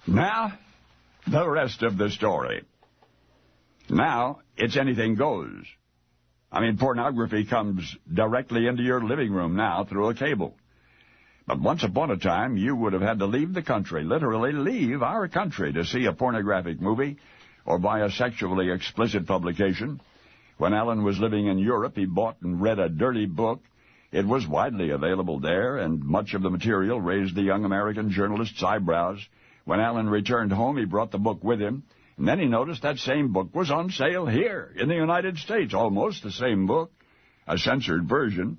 Now, the rest of the story. Now, it's anything goes. I mean, pornography comes directly into your living room now through a cable. But once upon a time, you would have had to leave the country, literally leave our country, to see a pornographic movie or buy a sexually explicit publication. When Alan was living in Europe, he bought and read a dirty book. It was widely available there, and much of the material raised the young American journalist's eyebrows. When Alan returned home, he brought the book with him, and then he noticed that same book was on sale here in the United States, almost the same book, a censored version.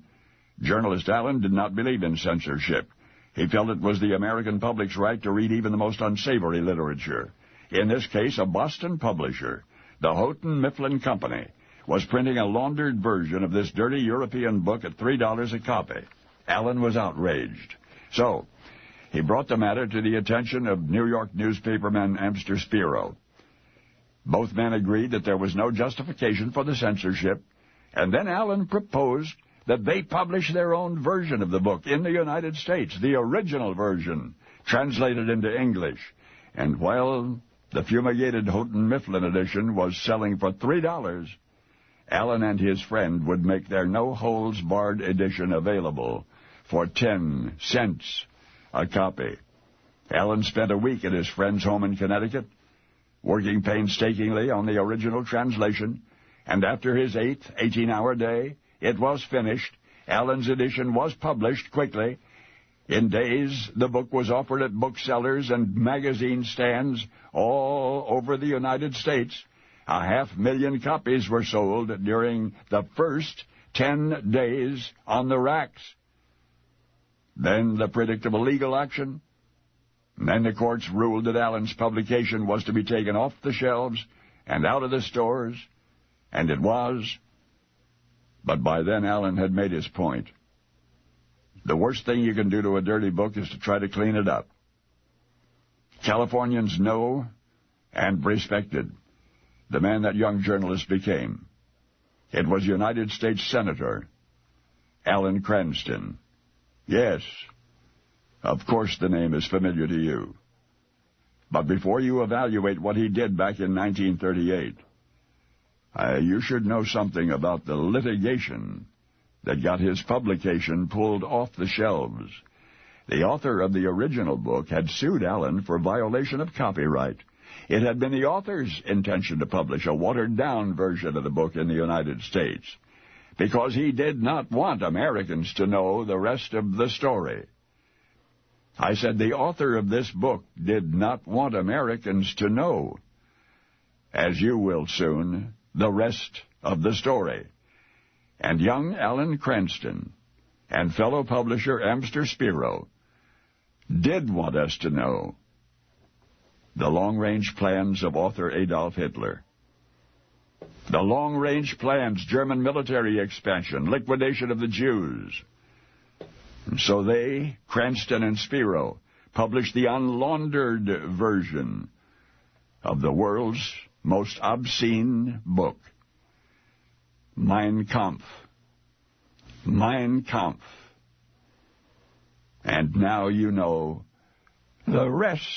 Journalist Alan did not believe in censorship. He felt it was the American public's right to read even the most unsavory literature. In this case, a Boston publisher, the Houghton Mifflin Company, was printing a laundered version of this dirty European book at $3 a copy. Alan was outraged. So, he brought the matter to the attention of New York newspaperman Amster Spiro. Both men agreed that there was no justification for the censorship, and then Alan proposed that they publish their own version of the book in the United States, the original version, translated into English. And while the fumigated Houghton Mifflin edition was selling for $3, Alan and his friend would make their no-holds-barred edition available for 10 cents a copy. Alan spent a week at his friend's home in Connecticut, working painstakingly on the original translation, and after his 18-hour day, it was finished. Alan's edition was published quickly. In days, the book was offered at booksellers and magazine stands all over the United States. 500,000 copies were sold during the first 10 days on the racks. Then the predictable legal action. Then the courts ruled that Alan's publication was to be taken off the shelves and out of the stores, and it was. But by then Alan had made his point. The worst thing you can do to a dirty book is to try to clean it up. Californians know and respected the man that young journalist became. It was United States Senator Alan Cranston. Yes, of course the name is familiar to you. But before you evaluate what he did back in 1938, you should know something about the litigation that got his publication pulled off the shelves. The author of the original book had sued Alan for violation of copyright. It had been the author's intention to publish a watered-down version of the book in the United States because he did not want Americans to know the rest of the story. I said the author of this book did not want Americans to know, as you will soon, the rest of the story. And young Alan Cranston and fellow publisher Amster Spiro did want us to know the long-range plans of author Adolf Hitler. The long-range plans, German military expansion, liquidation of the Jews. And so they, Cranston and Spiro, published the unlaundered version of the world's most obscene book, Mein Kampf. Mein Kampf. And now you know the rest.